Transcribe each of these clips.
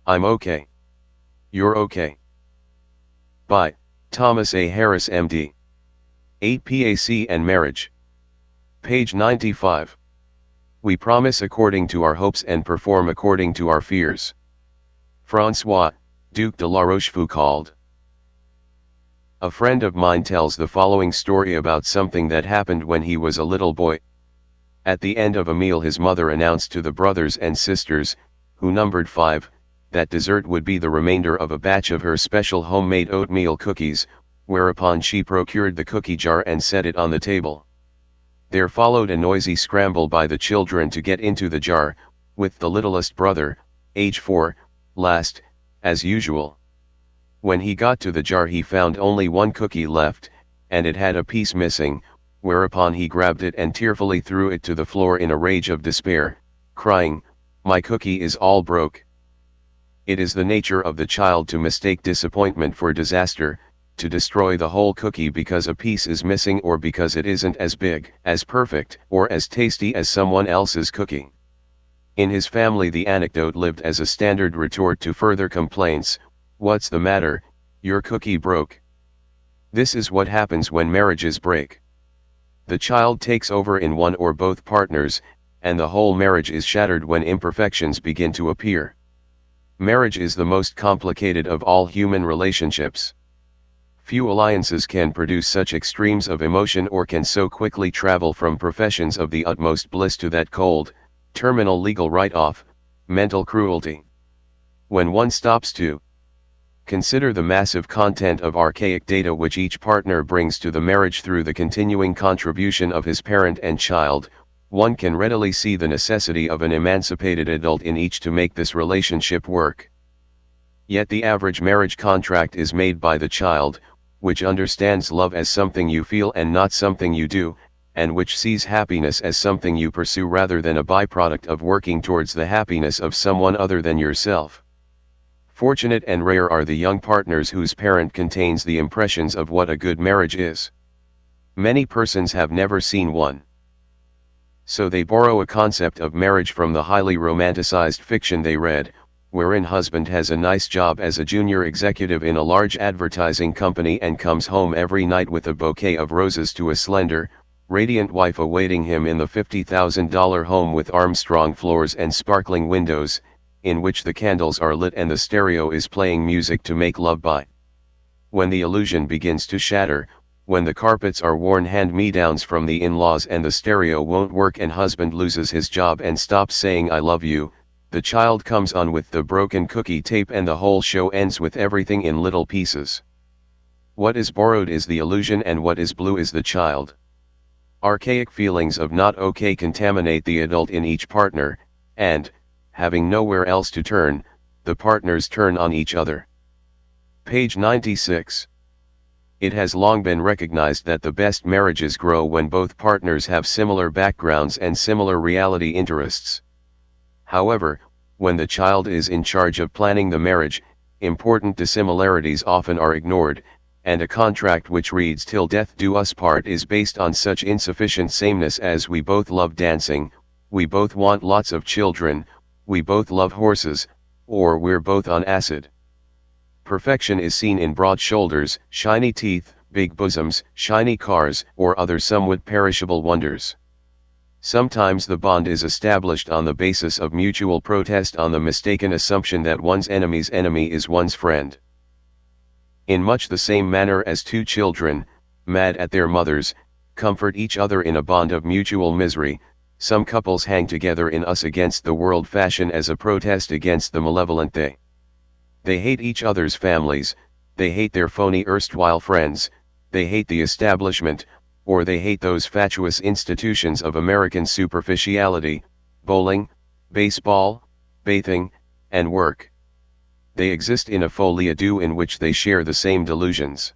I'm okay. You're okay. By Thomas A. Harris MD. 8 PAC and Marriage. Page 95. We promise according to our hopes and perform according to our fears. François, Duc de la Rochefoucauld. A friend of mine tells the following story about something that happened when he was a little boy. At the end of a meal his mother announced to the brothers and sisters, who numbered 5, that dessert would be the remainder of a batch of her special homemade oatmeal cookies, whereupon she procured the cookie jar and set it on the table. There followed a noisy scramble by the children to get into the jar, with the littlest brother, age 4, last, as usual. When he got to the jar he found only one cookie left, and it had a piece missing, whereupon he grabbed it and tearfully threw it to the floor in a rage of despair, crying, "My cookie is all broke." It is the nature of the child to mistake disappointment for disaster, to destroy the whole cookie because a piece is missing or because it isn't as big, as perfect, or as tasty as someone else's cookie. In his family the anecdote lived as a standard retort to further complaints: "What's the matter, your cookie broke?" This is what happens when marriages break. The child takes over in one or both partners, and the whole marriage is shattered when imperfections begin to appear. Marriage is the most complicated of all human relationships. Few alliances can produce such extremes of emotion or can so quickly travel from professions of the utmost bliss to that cold, terminal legal write-off, mental cruelty. When one stops to consider the massive content of archaic data which each partner brings to the marriage through the continuing contribution of his parent and child, one can readily see the necessity of an emancipated adult in each to make this relationship work. Yet the average marriage contract is made by the child, which understands love as something you feel and not something you do, and which sees happiness as something you pursue rather than a byproduct of working towards the happiness of someone other than yourself. Fortunate and rare are the young partners whose parent contains the impressions of what a good marriage is. Many persons have never seen one. So they borrow a concept of marriage from the highly romanticized fiction they read, wherein husband has a nice job as a junior executive in a large advertising company and comes home every night with a bouquet of roses to a slender, radiant wife awaiting him in the $50,000 home with Armstrong floors and sparkling windows, in which the candles are lit and the stereo is playing music to make love by. When the illusion begins to shatter, when the carpets are worn hand-me-downs from the in-laws and the stereo won't work and husband loses his job and stops saying "I love you," the child comes on with the broken cookie tape and the whole show ends with everything in little pieces. What is borrowed is the illusion and what is blue is the child. Archaic feelings of not okay contaminate the adult in each partner, and, having nowhere else to turn, the partners turn on each other. Page 96. It has long been recognized that the best marriages grow when both partners have similar backgrounds and similar reality interests. However, when the child is in charge of planning the marriage, important dissimilarities often are ignored, and a contract which reads "till death do us part" is based on such insufficient sameness as "we both love dancing," "we both want lots of children," "we both love horses," or "we're both on acid." Perfection is seen in broad shoulders, shiny teeth, big bosoms, shiny cars, or other somewhat perishable wonders. Sometimes the bond is established on the basis of mutual protest on the mistaken assumption that one's enemy's enemy is one's friend. In much the same manner as two children, mad at their mothers, comfort each other in a bond of mutual misery, some couples hang together in us against the world fashion as a protest against the malevolent they. They hate each other's families, they hate their phony erstwhile friends, they hate the establishment, or they hate those fatuous institutions of American superficiality, bowling, baseball, bathing, and work. They exist in a folie à deux in which they share the same delusions.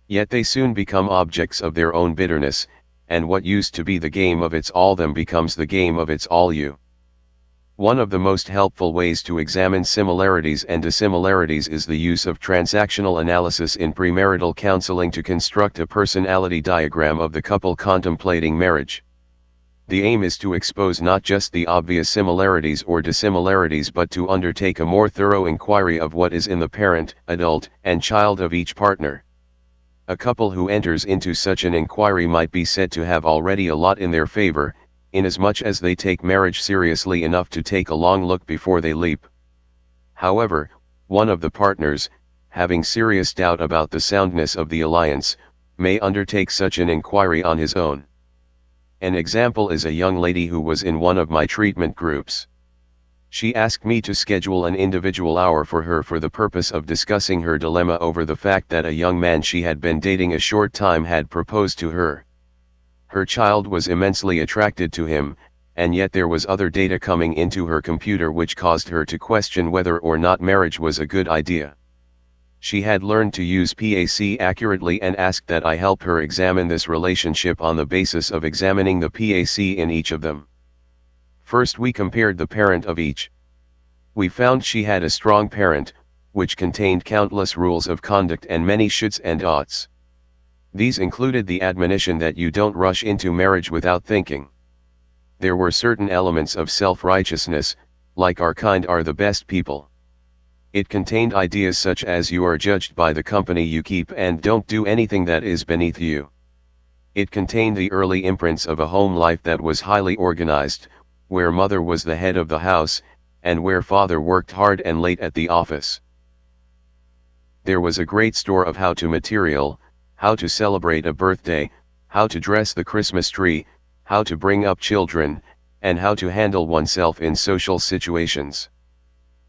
Yet they soon become objects of their own bitterness, and what used to be the game of it's all them becomes the game of it's all you. One of the most helpful ways to examine similarities and dissimilarities is the use of transactional analysis in premarital counseling to construct a personality diagram of the couple contemplating marriage. The aim is to expose not just the obvious similarities or dissimilarities but to undertake a more thorough inquiry of what is in the parent, adult, and child of each partner. A couple who enters into such an inquiry might be said to have already a lot in their favor, inasmuch as they take marriage seriously enough to take a long look before they leap. However, one of the partners, having serious doubt about the soundness of the alliance, may undertake such an inquiry on his own. An example is a young lady who was in one of my treatment groups. She asked me to schedule an individual hour for her for the purpose of discussing her dilemma over the fact that a young man she had been dating a short time had proposed to her. Her child was immensely attracted to him, and yet there was other data coming into her computer which caused her to question whether or not marriage was a good idea. She had learned to use PAC accurately and asked that I help her examine this relationship on the basis of examining the PAC in each of them. First we compared the parent of each. We found she had a strong parent, which contained countless rules of conduct and many shoulds and oughts. These included the admonition that you don't rush into marriage without thinking. There were certain elements of self-righteousness, like our kind are the best people. It contained ideas such as you are judged by the company you keep and don't do anything that is beneath you. It contained the early imprints of a home life that was highly organized, where mother was the head of the house, and where father worked hard and late at the office. There was a great store of how-to material, how to celebrate a birthday, how to dress the Christmas tree, how to bring up children, and how to handle oneself in social situations.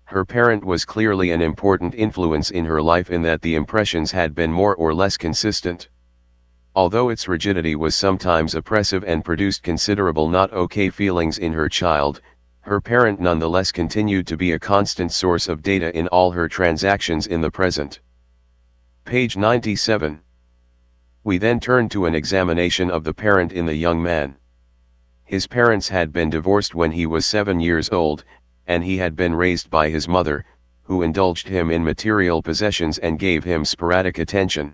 Her parent was clearly an important influence in her life in that the impressions had been more or less consistent. Although its rigidity was sometimes oppressive and produced considerable not okay feelings in her child, her parent nonetheless continued to be a constant source of data in all her transactions in the present. Page 97. We then turned to an examination of the parent in the young man. His parents had been divorced when he was 7 years old, and he had been raised by his mother, who indulged him in material possessions and gave him sporadic attention.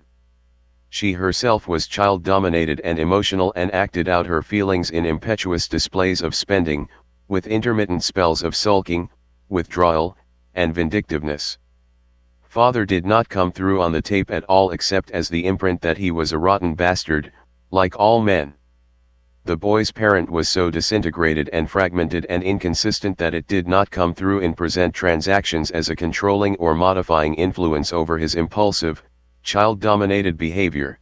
She herself was child-dominated and emotional and acted out her feelings in impetuous displays of spending, with intermittent spells of sulking, withdrawal, and vindictiveness. Father did not come through on the tape at all except as the imprint that he was a rotten bastard, like all men. The boy's parent was so disintegrated and fragmented and inconsistent that it did not come through in present transactions as a controlling or modifying influence over his impulsive, child-dominated behavior.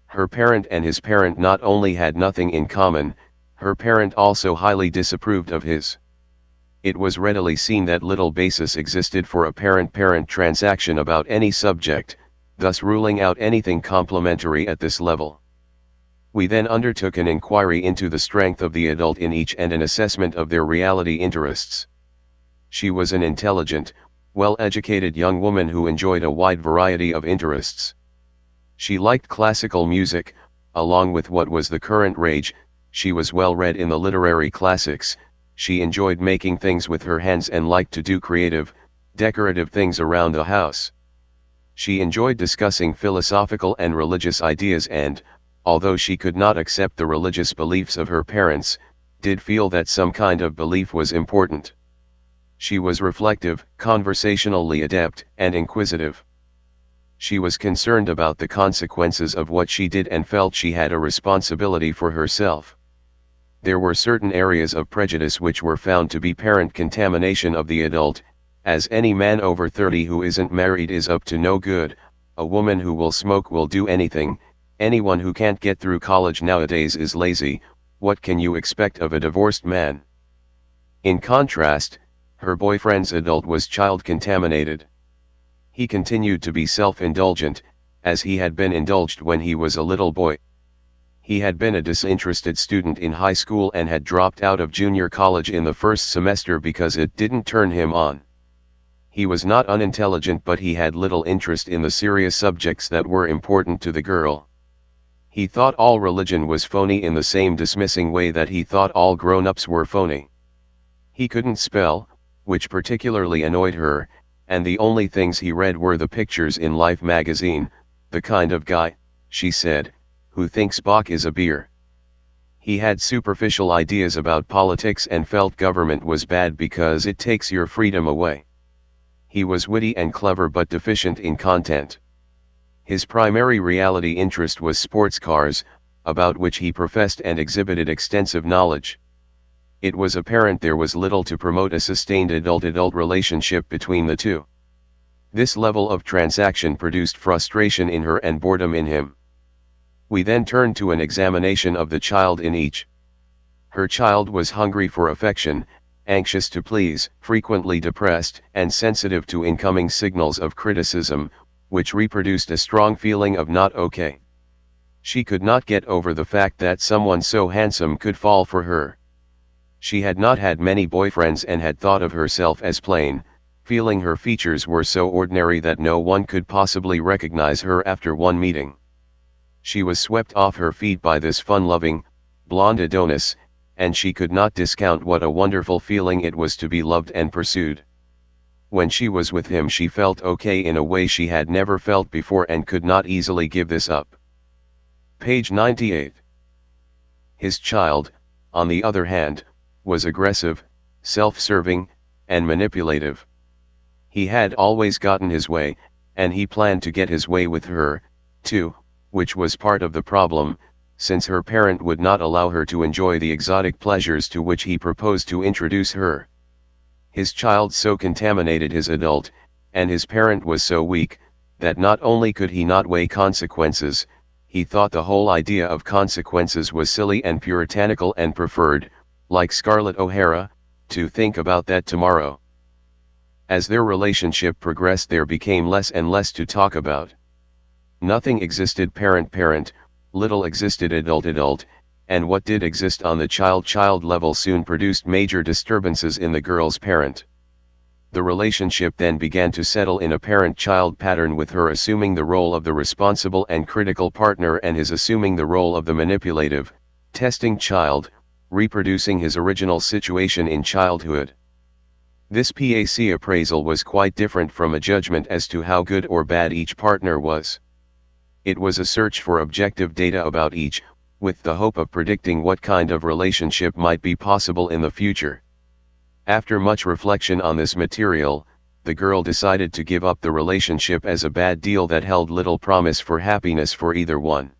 Her parent and his parent not only had nothing in common, her parent also highly disapproved of his. It was readily seen that little basis existed for a parent-parent transaction about any subject, thus ruling out anything complementary at this level. We then undertook an inquiry into the strength of the adult in each and an assessment of their reality interests. She was an intelligent, well-educated young woman who enjoyed a wide variety of interests. She liked classical music, along with what was the current rage. She was well read in the literary classics. She enjoyed making things with her hands and liked to do creative, decorative things around the house. She enjoyed discussing philosophical and religious ideas and, although she could not accept the religious beliefs of her parents, did feel that some kind of belief was important. She was reflective, conversationally adept, and inquisitive. She was concerned about the consequences of what she did and felt she had a responsibility for herself. There were certain areas of prejudice which were found to be parent contamination of the adult, as any man over 30 who isn't married is up to no good, a woman who will smoke will do anything, anyone who can't get through college nowadays is lazy. What can you expect of a divorced man? In contrast, her boyfriend's adult was child-contaminated. He continued to be self-indulgent, as he had been indulged when he was a little boy. He had been a disinterested student in high school and had dropped out of junior college in the first semester because it didn't turn him on. He was not unintelligent, but he had little interest in the serious subjects that were important to the girl. He thought all religion was phony in the same dismissing way that he thought all grown-ups were phony. He couldn't spell, which particularly annoyed her, and the only things he read were the pictures in Life magazine, the kind of guy, she said, who thinks Bach is a beer. He had superficial ideas about politics and felt government was bad because it takes your freedom away. He was witty and clever but deficient in content. His primary reality interest was sports cars, about which he professed and exhibited extensive knowledge. It was apparent there was little to promote a sustained adult-adult relationship between the two. This level of transaction produced frustration in her and boredom in him. We then turned to an examination of the child in each. Her child was hungry for affection, anxious to please, frequently depressed, and sensitive to incoming signals of criticism, which reproduced a strong feeling of not okay. She could not get over the fact that someone so handsome could fall for her. She had not had many boyfriends and had thought of herself as plain, feeling her features were so ordinary that no one could possibly recognize her after one meeting. She was swept off her feet by this fun-loving, blonde Adonis, and she could not discount what a wonderful feeling it was to be loved and pursued. When she was with him she felt okay in a way she had never felt before and could not easily give this up. Page 98. His child, on the other hand, was aggressive, self-serving, and manipulative. He had always gotten his way, and he planned to get his way with her, too, which was part of the problem, since her parent would not allow her to enjoy the exotic pleasures to which he proposed to introduce her. His child so contaminated his adult, and his parent was so weak, that not only could he not weigh consequences, he thought the whole idea of consequences was silly and puritanical and preferred, like Scarlett O'Hara, to think about that tomorrow. As their relationship progressed there became less and less to talk about. Nothing existed parent-parent, little existed adult-adult, and what did exist on the child-child level soon produced major disturbances in the girl's parent. The relationship then began to settle in a parent-child pattern, with her assuming the role of the responsible and critical partner and his assuming the role of the manipulative, testing child, reproducing his original situation in childhood. This PAC appraisal was quite different from a judgment as to how good or bad each partner was. It was a search for objective data about each, with the hope of predicting what kind of relationship might be possible in the future. After much reflection on this material, the girl decided to give up the relationship as a bad deal that held little promise for happiness for either one.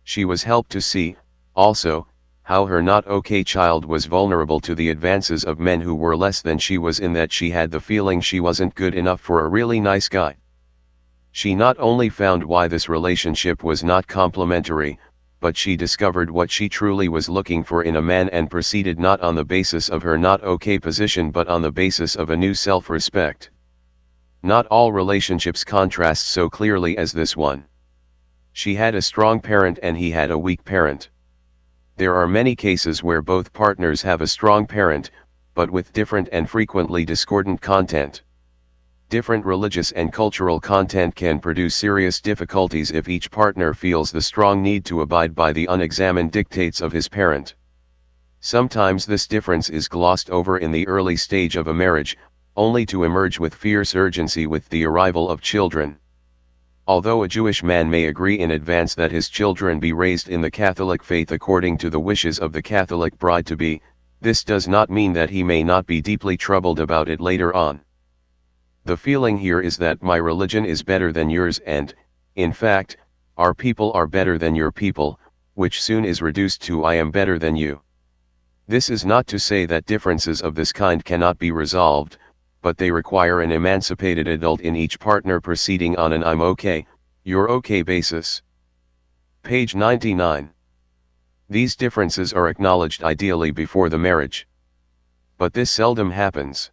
She was helped to see, also, how her not okay child was vulnerable to the advances of men who were less than she was, in that she had the feeling she wasn't good enough for a really nice guy. She not only found why this relationship was not complementary, but she discovered what she truly was looking for in a man and proceeded not on the basis of her not okay position but on the basis of a new self-respect. Not all relationships contrast so clearly as this one. She had a strong parent and he had a weak parent. There are many cases where both partners have a strong parent, but with different and frequently discordant content. Different religious and cultural content can produce serious difficulties if each partner feels the strong need to abide by the unexamined dictates of his parent. Sometimes this difference is glossed over in the early stage of a marriage, only to emerge with fierce urgency with the arrival of children. Although a Jewish man may agree in advance that his children be raised in the Catholic faith according to the wishes of the Catholic bride-to-be, this does not mean that he may not be deeply troubled about it later on. The feeling here is that my religion is better than yours and, in fact, our people are better than your people, which soon is reduced to I am better than you. This is not to say that differences of this kind cannot be resolved, but they require an emancipated adult in each partner proceeding on an I'm okay, you're okay basis. Page 99. These differences are acknowledged ideally before the marriage. But this seldom happens.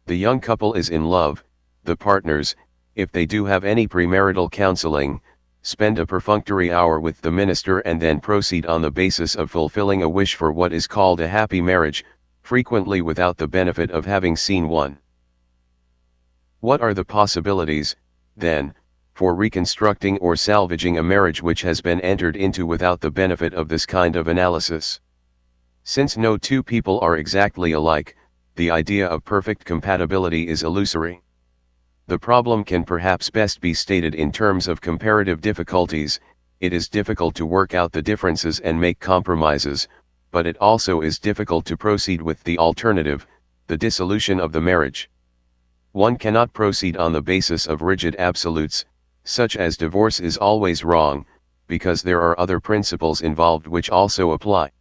The young couple is in love, the partners, if they do have any premarital counseling, spend a perfunctory hour with the minister and then proceed on the basis of fulfilling a wish for what is called a happy marriage, frequently without the benefit of having seen one. What are the possibilities, then, for reconstructing or salvaging a marriage which has been entered into without the benefit of this kind of analysis? Since no two people are exactly alike, the idea of perfect compatibility is illusory. The problem can perhaps best be stated in terms of comparative difficulties, it is difficult to work out the differences and make compromises, but it also is difficult to proceed with the alternative, the dissolution of the marriage. One cannot proceed on the basis of rigid absolutes, such as divorce is always wrong, because there are other principles involved which also apply.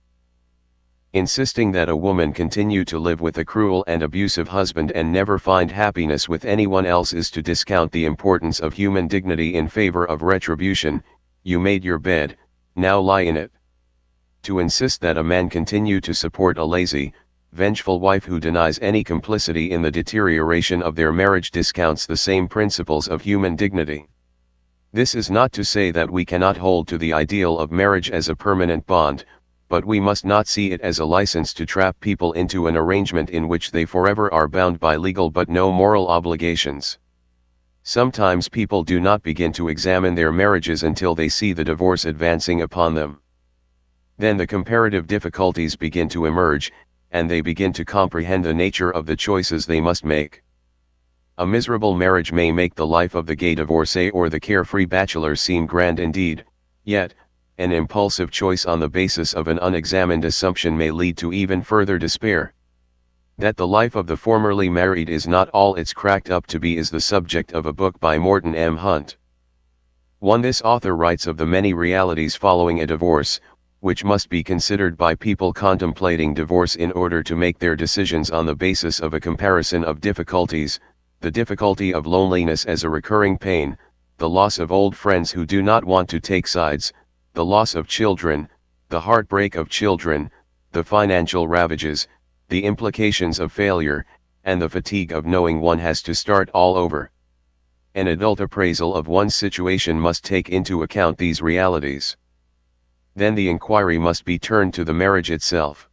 Insisting that a woman continue to live with a cruel and abusive husband and never find happiness with anyone else is to discount the importance of human dignity in favor of retribution. You made your bed, now lie in it. To insist that a man continue to support a lazy, vengeful wife who denies any complicity in the deterioration of their marriage discounts the same principles of human dignity. This is not to say that we cannot hold to the ideal of marriage as a permanent bond, but we must not see it as a license to trap people into an arrangement in which they forever are bound by legal but no moral obligations. Sometimes people do not begin to examine their marriages until they see the divorce advancing upon them. Then the comparative difficulties begin to emerge, and they begin to comprehend the nature of the choices they must make. A miserable marriage may make the life of the gay divorcee or the carefree bachelor seem grand indeed, yet, an impulsive choice on the basis of an unexamined assumption may lead to even further despair. That the life of the formerly married is not all it's cracked up to be is the subject of a book by Morton M. Hunt. This author writes of the many realities following a divorce, which must be considered by people contemplating divorce in order to make their decisions on the basis of a comparison of difficulties, the difficulty of loneliness as a recurring pain, the loss of old friends who do not want to take sides, the loss of children, the heartbreak of children, the financial ravages, the implications of failure, and the fatigue of knowing one has to start all over. An adult appraisal of one's situation must take into account these realities. Then the inquiry must be turned to the marriage itself.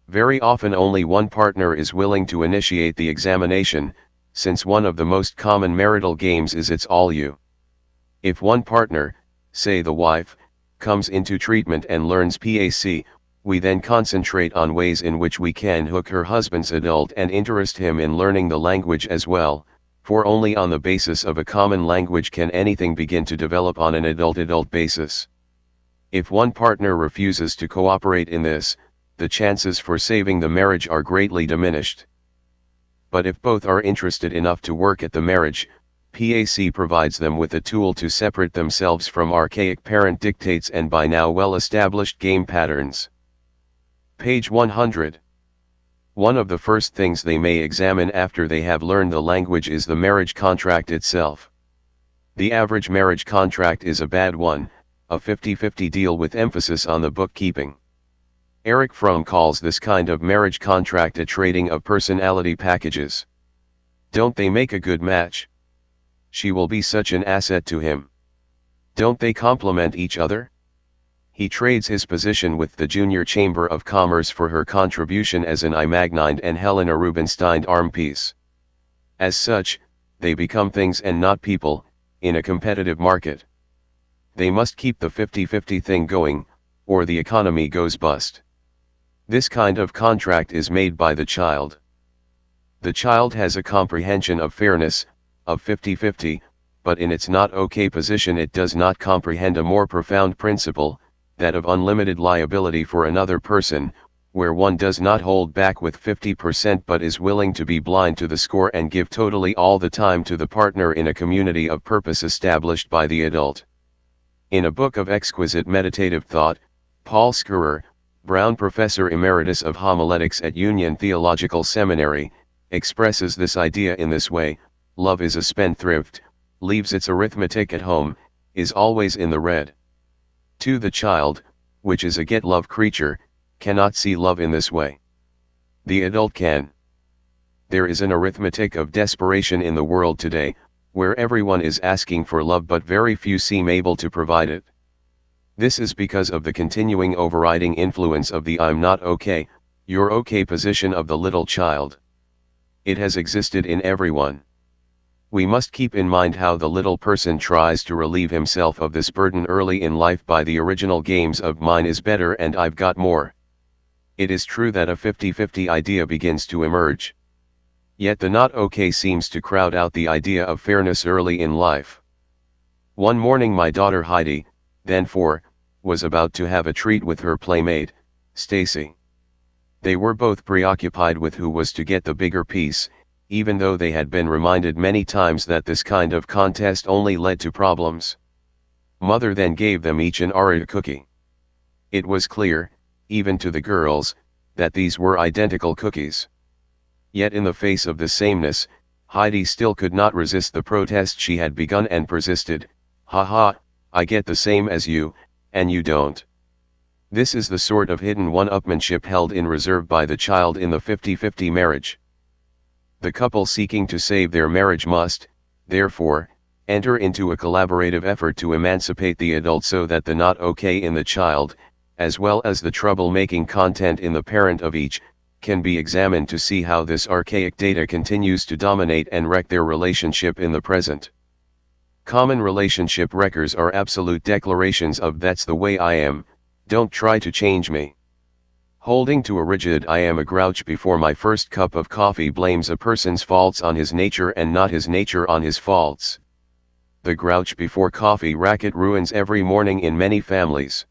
Very often only one partner is willing to initiate the examination, since one of the most common marital games is it's all you. If one partner, say the wife, comes into treatment and learns PAC, we then concentrate on ways in which we can hook her husband's adult and interest him in learning the language as well, for only on the basis of a common language can anything begin to develop on an adult-adult basis. If one partner refuses to cooperate in this, the chances for saving the marriage are greatly diminished. But if both are interested enough to work at the marriage, PAC provides them with a tool to separate themselves from archaic parent dictates and by now well-established game patterns. Page 100. One of the first things they may examine after they have learned the language is the marriage contract itself. The average marriage contract is a bad one, a 50-50 deal with emphasis on the bookkeeping. Eric Fromm calls this kind of marriage contract a trading of personality packages. Don't they make a good match? She will be such an asset to him. Don't they complement each other? He trades his position with the Junior Chamber of Commerce for her contribution as an I-Magnine and Helena Rubinstein armpiece. As such, they become things and not people, in a competitive market. They must keep the 50-50 thing going, or the economy goes bust. This kind of contract is made by the child. The child has a comprehension of fairness, of 50-50, but in its not okay position it does not comprehend a more profound principle, that of unlimited liability for another person, where one does not hold back with 50% but is willing to be blind to the score and give totally all the time to the partner in a community of purpose established by the adult. In a book of exquisite meditative thought, Paul Scurer, Brown Professor Emeritus of Homiletics at Union Theological Seminary, expresses this idea in this way: love is a spendthrift, leaves its arithmetic at home, is always in the red. To the child, which is a get-love creature, cannot see love in this way. The adult can. There is an arithmetic of desperation in the world today, where everyone is asking for love but very few seem able to provide it. This is because of the continuing overriding influence of the I'm not okay, you're okay position of the little child. It has existed in everyone. We must keep in mind how the little person tries to relieve himself of this burden early in life by the original games of mine is better and I've got more. It is true that a 50-50 idea begins to emerge. Yet the not okay seems to crowd out the idea of fairness early in life. One morning my daughter Heidi, then 4, was about to have a treat with her playmate, Stacy. They were both preoccupied with who was to get the bigger piece, even though they had been reminded many times that this kind of contest only led to problems. Mother then gave them each an Oreo cookie. It was clear, even to the girls, that these were identical cookies. Yet in the face of the sameness, Heidi still could not resist the protest she had begun and persisted, "Haha, I get the same as you, and you don't." This is the sort of hidden one-upmanship held in reserve by the child in the 50-50 marriage. The couple seeking to save their marriage must, therefore, enter into a collaborative effort to emancipate the adult so that the not okay in the child, as well as the trouble-making content in the parent of each, can be examined to see how this archaic data continues to dominate and wreck their relationship in the present. Common relationship wreckers are absolute declarations of "that's the way I am, don't try to change me." Holding to a rigid "I am a grouch before my first cup of coffee" blames a person's faults on his nature and not his nature on his faults. The grouch before coffee racket ruins every morning in many families.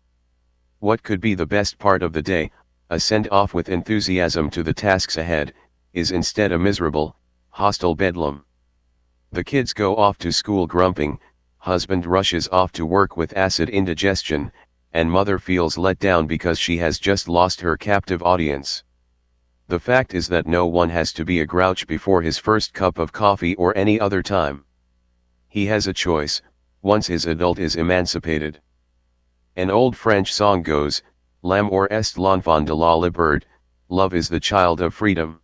What could be the best part of the day, a send-off with enthusiasm to the tasks ahead, is instead a miserable, hostile bedlam. The kids go off to school grumping, husband rushes off to work with acid indigestion, and mother feels let down because she has just lost her captive audience. The fact is that no one has to be a grouch before his first cup of coffee or any other time. He has a choice, once his adult is emancipated. An old French song goes, "L'amour est l'enfant de la liberté," love is the child of freedom.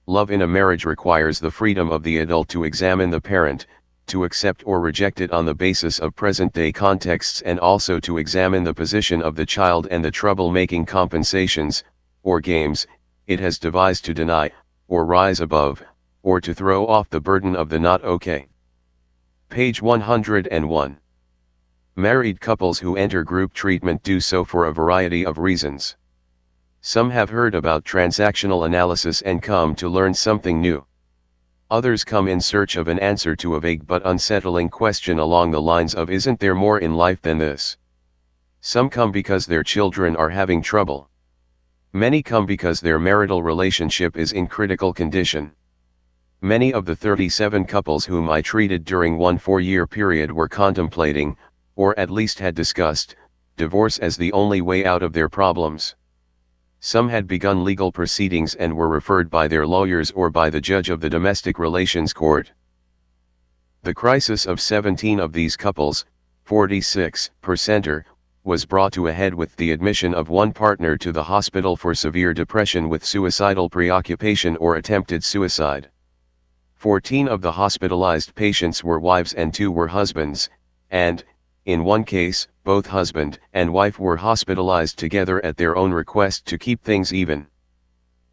Love in a marriage requires the freedom of the adult to examine the parent, to accept or reject it on the basis of present-day contexts, and also to examine the position of the child and the trouble-making compensations, or games, it has devised to deny, or rise above, or to throw off the burden of the not okay. Page 101. Married couples who enter group treatment do so for a variety of reasons. Some have heard about transactional analysis and come to learn something new. Others come in search of an answer to a vague but unsettling question along the lines of "isn't there more in life than this?" Some come because their children are having trouble. Many come because their marital relationship is in critical condition. Many of the 37 couples whom I treated during one 4-year period were contemplating, or at least had discussed, divorce as the only way out of their problems. Some had begun legal proceedings and were referred by their lawyers or by the judge of the domestic relations court. The crisis of 17 of these couples, 46%, was brought to a head with the admission of one partner to the hospital for severe depression with suicidal preoccupation or attempted suicide. 14 of the hospitalized patients were wives and 2 were husbands, and, in one case, both husband and wife were hospitalized together at their own request to keep things even.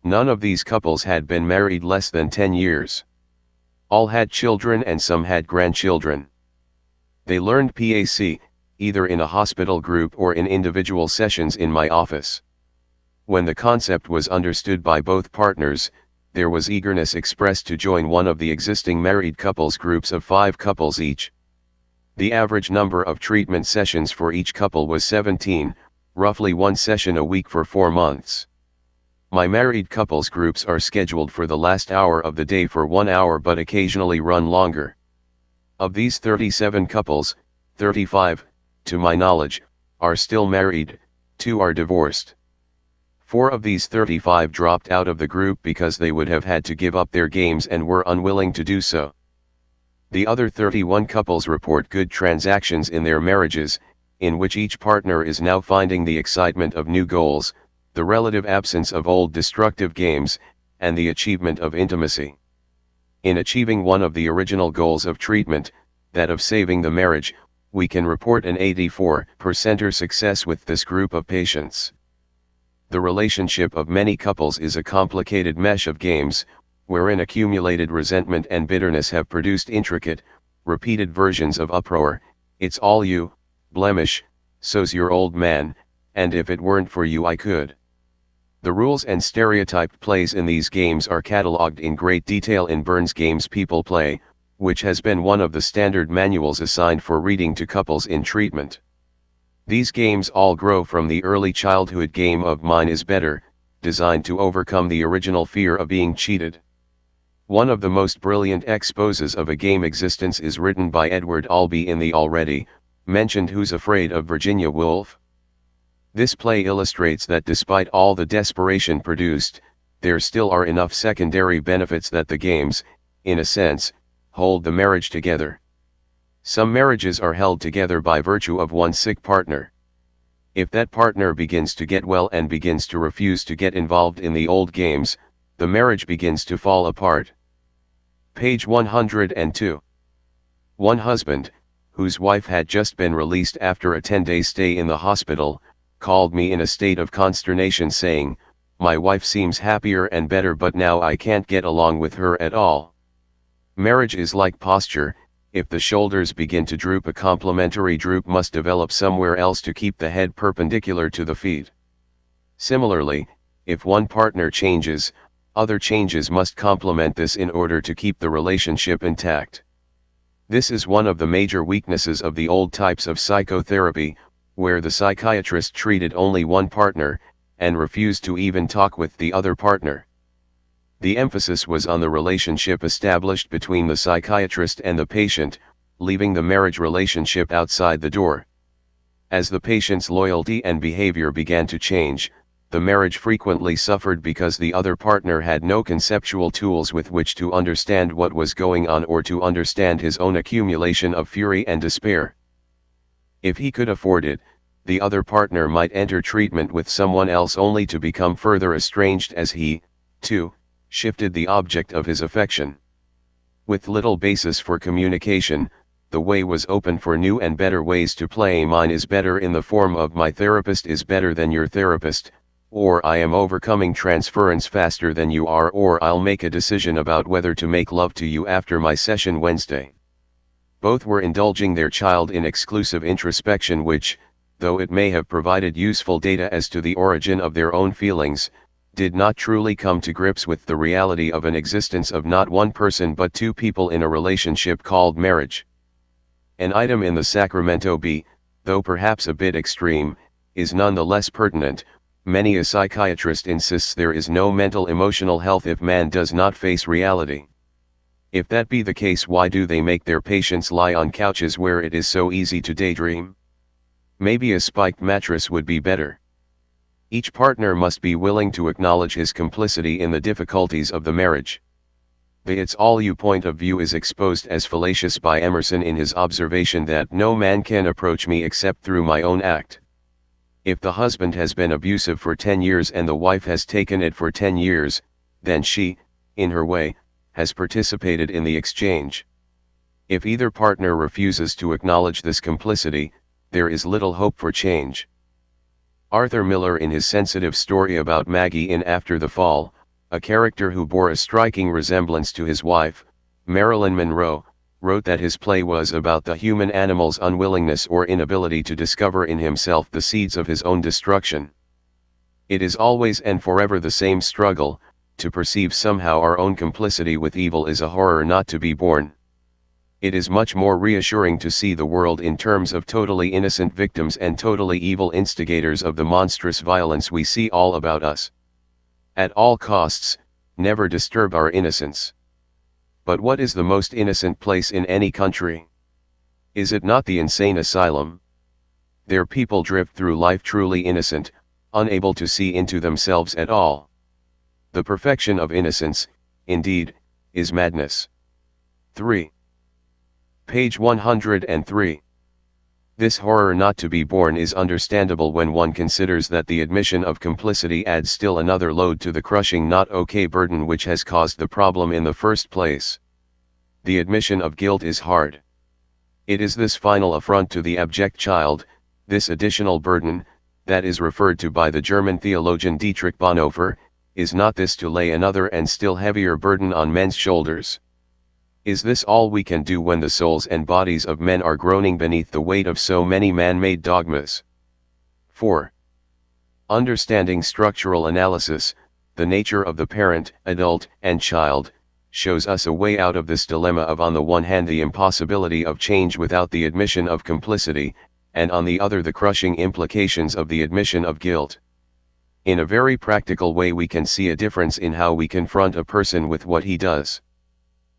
None of these couples had been married less than 10 years. All had children and some had grandchildren. They learned PAC, either in a hospital group or in individual sessions in my office. When the concept was understood by both partners, there was eagerness expressed to join one of the existing married couples groups of 5 couples each. The average number of treatment sessions for each couple was 17, roughly 1 session a week for 4 months. My married couples groups are scheduled for the last hour of the day for 1 hour but occasionally run longer. Of these 37 couples, 35, to my knowledge, are still married, 2 are divorced. 4 of these 35 dropped out of the group because they would have had to give up their games and were unwilling to do so. The other 31 couples report good transactions in their marriages, in which each partner is now finding the excitement of new goals, the relative absence of old destructive games, and the achievement of intimacy. In achieving one of the original goals of treatment, that of saving the marriage, we can report an 84% success with this group of patients. The relationship of many couples is a complicated mesh of games, wherein accumulated resentment and bitterness have produced intricate, repeated versions of uproar, "It's all you, blemish, so's your old man, and if it weren't for you I could." The rules and stereotyped plays in these games are catalogued in great detail in Burns' Games People Play, which has been one of the standard manuals assigned for reading to couples in treatment. These games all grow from the early childhood game of mine is better, designed to overcome the original fear of being cheated. One of the most brilliant exposes of a game existence is written by Edward Albee in the already mentioned Who's Afraid of Virginia Woolf? This play illustrates that despite all the desperation produced, there still are enough secondary benefits that the games, in a sense, hold the marriage together. Some marriages are held together by virtue of one sick partner. If that partner begins to get well and begins to refuse to get involved in the old games, the marriage begins to fall apart. Page 102. One husband, whose wife had just been released after a 10-day stay in the hospital, called me in a state of consternation saying, "My wife seems happier and better, but now I can't get along with her at all." Marriage is like posture. If the shoulders begin to droop, a complementary droop must develop somewhere else to keep the head perpendicular to the feet. Similarly, if one partner changes, other changes must complement this in order to keep the relationship intact. This is one of the major weaknesses of the old types of psychotherapy, where the psychiatrist treated only one partner, and refused to even talk with the other partner. The emphasis was on the relationship established between the psychiatrist and the patient, leaving the marriage relationship outside the door. As the patient's loyalty and behavior began to change, the marriage frequently suffered because the other partner had no conceptual tools with which to understand what was going on or to understand his own accumulation of fury and despair. If he could afford it, the other partner might enter treatment with someone else only to become further estranged as he, too, shifted the object of his affection. With little basis for communication, the way was open for new and better ways to play mine is better in the form of "my therapist is better than your therapist," or "I am overcoming transference faster than you are," or "I'll make a decision about whether to make love to you after my session Wednesday." Both were indulging their child in exclusive introspection which, though it may have provided useful data as to the origin of their own feelings, did not truly come to grips with the reality of an existence of not one person but two people in a relationship called marriage. An item in the Sacramento Bee, though perhaps a bit extreme, is none the less pertinent. Many a psychiatrist insists there is no mental emotional health if man does not face reality. If that be the case, why do they make their patients lie on couches where it is so easy to daydream? Maybe a spiked mattress would be better. Each partner must be willing to acknowledge his complicity in the difficulties of the marriage. The "it's all you" point of view is exposed as fallacious by Emerson in his observation that "no man can approach me except through my own act." If the husband has been abusive for 10 years and the wife has taken it for 10 years, then she, in her way, has participated in the exchange. If either partner refuses to acknowledge this complicity, there is little hope for change. Arthur Miller, in his sensitive story about Maggie in After the Fall, a character who bore a striking resemblance to his wife, Marilyn Monroe, wrote that his play was about the human animal's unwillingness or inability to discover in himself the seeds of his own destruction. It is always and forever the same struggle. To perceive somehow our own complicity with evil is a horror not to be borne. It is much more reassuring to see the world in terms of totally innocent victims and totally evil instigators of the monstrous violence we see all about us. At all costs, never disturb our innocence. But what is the most innocent place in any country? Is it not the insane asylum? There people drift through life truly innocent, unable to see into themselves at all. The perfection of innocence, indeed, is madness. 3. Page 103. This horror not to be borne is understandable when one considers that the admission of complicity adds still another load to the crushing not okay burden which has caused the problem in the first place. The admission of guilt is hard. It is this final affront to the abject child, this additional burden, that is referred to by the German theologian Dietrich Bonhoeffer. Is not this to lay another and still heavier burden on men's shoulders? Is this all we can do when the souls and bodies of men are groaning beneath the weight of so many man-made dogmas? 4. Understanding structural analysis, the nature of the parent, adult, and child, shows us a way out of this dilemma of on the one hand the impossibility of change without the admission of complicity, and on the other the crushing implications of the admission of guilt. In a very practical way we can see a difference in how we confront a person with what he does.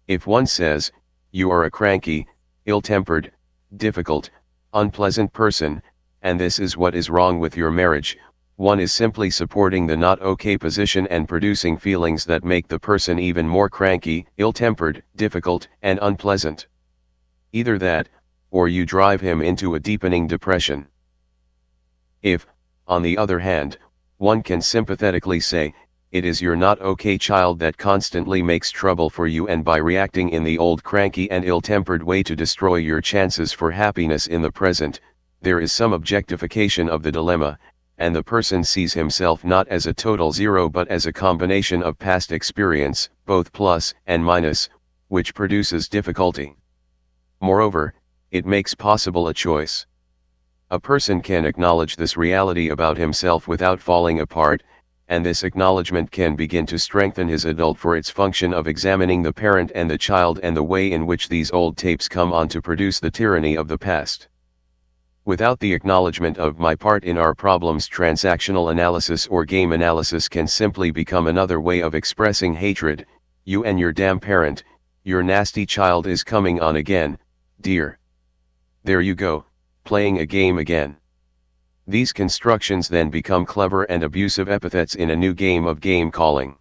If one says, "You are a cranky, ill-tempered, difficult, unpleasant person, and this is what is wrong with your marriage," one is simply supporting the not okay position and producing feelings that make the person even more cranky, ill-tempered, difficult, and unpleasant. Either that, or you drive him into a deepening depression. If, on the other hand, one can sympathetically say, "It is your not okay child that constantly makes trouble for you, and by reacting in the old cranky and ill-tempered way to destroy your chances for happiness in the present," there is some objectification of the dilemma, and the person sees himself not as a total zero but as a combination of past experience, both plus and minus, which produces difficulty. Moreover, it makes possible a choice. A person can acknowledge this reality about himself without falling apart, and this acknowledgement can begin to strengthen his adult for its function of examining the parent and the child and the way in which these old tapes come on to produce the tyranny of the past. Without the acknowledgement of my part in our problems, transactional analysis or game analysis can simply become another way of expressing hatred. "You and your damn parent, your nasty child is coming on again, dear. There you go, playing a game again." These constructions then become clever and abusive epithets in a new game of game calling.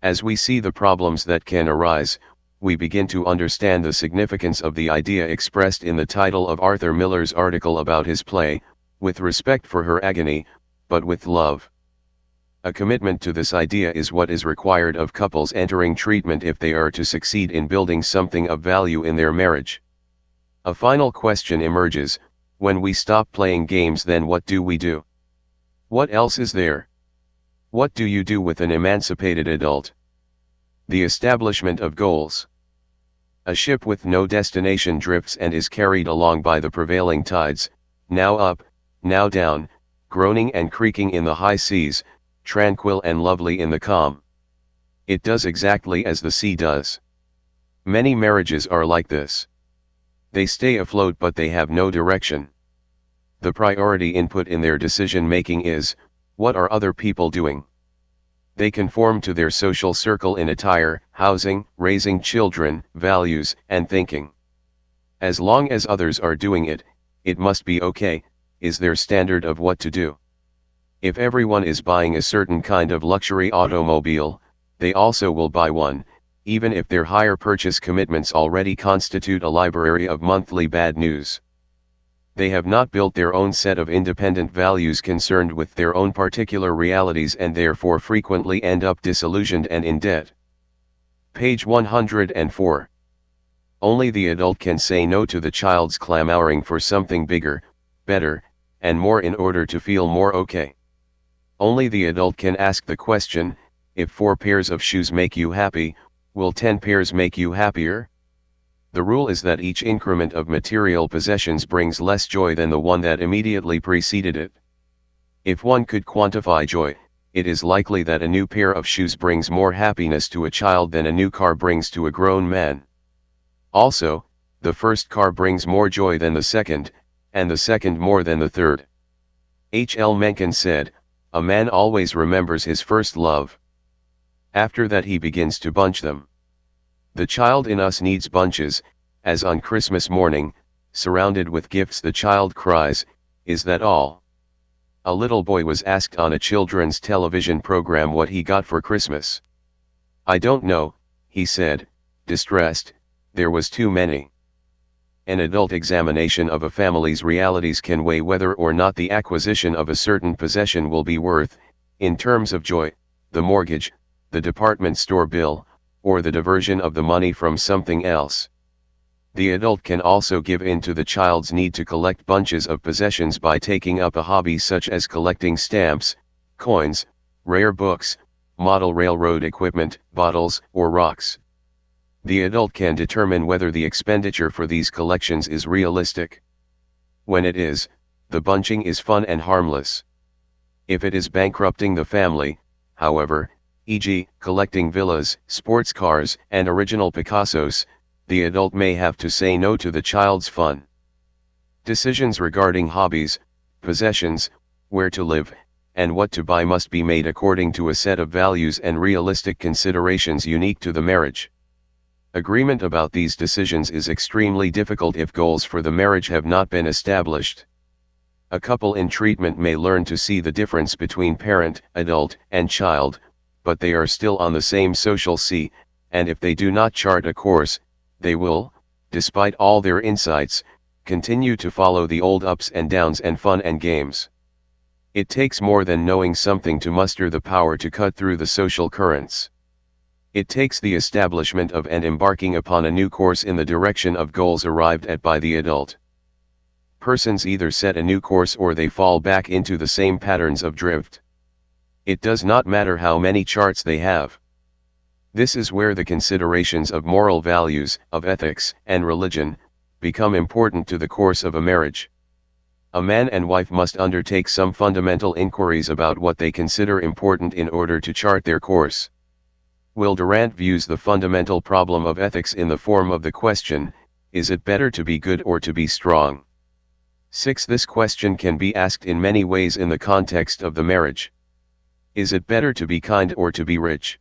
As we see the problems that can arise, we begin to understand the significance of the idea expressed in the title of Arthur Miller's article about his play, "With respect for her agony, but with love." A commitment to this idea is what is required of couples entering treatment if they are to succeed in building something of value in their marriage. A final question emerges: when we stop playing games, then what do we do? What else is there? What do you do with an emancipated adult? The establishment of goals. A ship with no destination drifts and is carried along by the prevailing tides, now up, now down, groaning and creaking in the high seas, tranquil and lovely in the calm. It does exactly as the sea does. Many marriages are like this. They stay afloat but they have no direction. The priority input in their decision-making is, what are other people doing? They conform to their social circle in attire, housing, raising children, values, and thinking. As long as others are doing it, it must be okay, is their standard of what to do. If everyone is buying a certain kind of luxury automobile, they also will buy one, even if their higher purchase commitments already constitute a library of monthly bad news. They have not built their own set of independent values concerned with their own particular realities and therefore frequently end up disillusioned and in debt. Page 104. Only the adult can say no to the child's clamoring for something bigger, better, and more in order to feel more okay. Only the adult can ask the question, if 4 pairs of shoes make you happy, will 10 pairs make you happier? The rule is that each increment of material possessions brings less joy than the one that immediately preceded it. If one could quantify joy, it is likely that a new pair of shoes brings more happiness to a child than a new car brings to a grown man. Also, the first car brings more joy than the second, and the second more than the third. H. L. Mencken said, "A man always remembers his first love. After that he begins to bunch them." The child in us needs bunches, as on Christmas morning, surrounded with gifts the child cries, "Is that all?" A little boy was asked on a children's television program what he got for Christmas. "I don't know," he said, distressed, "there was too many." An adult examination of a family's realities can weigh whether or not the acquisition of a certain possession will be worth, in terms of joy, the mortgage, the department store bill, or the diversion of the money from something else. The adult can also give in to the child's need to collect bunches of possessions by taking up a hobby such as collecting stamps, coins, rare books, model railroad equipment, bottles, or rocks. The adult can determine whether the expenditure for these collections is realistic. When it is, the bunching is fun and harmless. If it is bankrupting the family, however, e.g., collecting villas, sports cars, and original Picassos, the adult may have to say no to the child's fun. Decisions regarding hobbies, possessions, where to live, and what to buy must be made according to a set of values and realistic considerations unique to the marriage. Agreement about these decisions is extremely difficult if goals for the marriage have not been established. A couple in treatment may learn to see the difference between parent, adult, and child, but they are still on the same social sea, and if they do not chart a course, they will, despite all their insights, continue to follow the old ups and downs and fun and games. It takes more than knowing something to muster the power to cut through the social currents. It takes the establishment of and embarking upon a new course in the direction of goals arrived at by the adult. Persons either set a new course or they fall back into the same patterns of drift. It does not matter how many charts they have. This is where the considerations of moral values, of ethics, and religion, become important to the course of a marriage. A man and wife must undertake some fundamental inquiries about what they consider important in order to chart their course. Will Durant views the fundamental problem of ethics in the form of the question, is it better to be good or to be strong? 6. This question can be asked in many ways in the context of the marriage. Is it better to be kind or to be rich?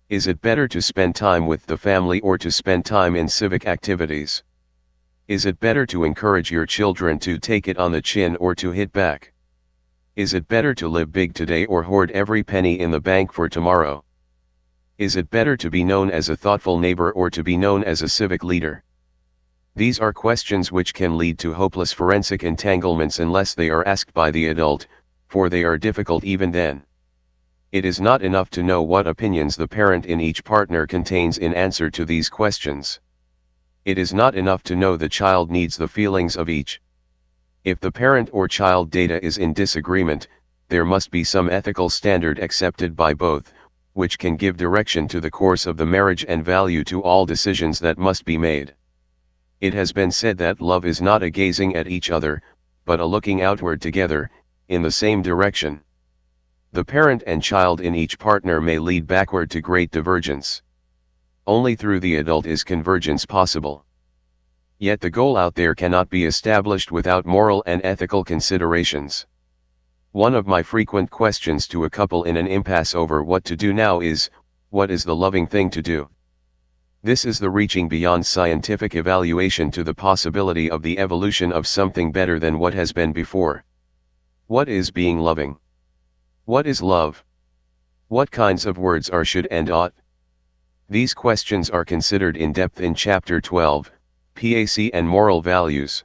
Is it better to spend time with the family or to spend time in civic activities? Is it better to encourage your children to take it on the chin or to hit back? Is it better to live big today or hoard every penny in the bank for tomorrow? Is it better to be known as a thoughtful neighbor or to be known as a civic leader? These are questions which can lead to hopeless forensic entanglements unless they are asked by the adult, for they are difficult even then. It is not enough to know what opinions the parent in each partner contains in answer to these questions. It is not enough to know the child needs the feelings of each. If the parent or child data is in disagreement, there must be some ethical standard accepted by both, which can give direction to the course of the marriage and value to all decisions that must be made. It has been said that love is not a gazing at each other, but a looking outward together, in the same direction. The parent and child in each partner may lead backward to great divergence. Only through the adult is convergence possible. Yet the goal out there cannot be established without moral and ethical considerations. One of my frequent questions to a couple in an impasse over what to do now is, what is the loving thing to do? This is the reaching beyond scientific evaluation to the possibility of the evolution of something better than what has been before. What is being loving? What is love? What kinds of words are should and ought? These questions are considered in depth in Chapter 12, PAC and Moral Values.